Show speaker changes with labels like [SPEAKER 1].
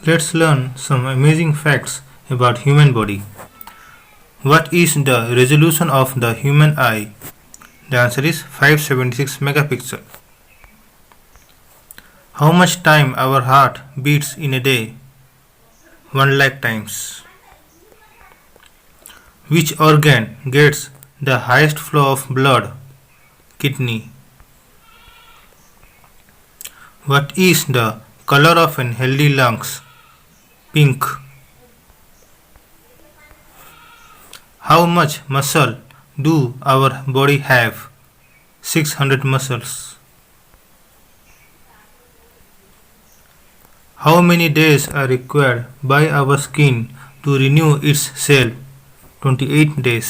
[SPEAKER 1] Let's learn some amazing facts about human body. What is the resolution of the human eye? The answer is 576 megapixel. How much time our heart beats in a day? 1 lakh times. Which organ gets the highest flow of blood? Kidney. What is the color of an healthy lungs? Pink. How much muscle do our body have? 600 muscles. How many days are required by our skin to renew its cell? 28 days.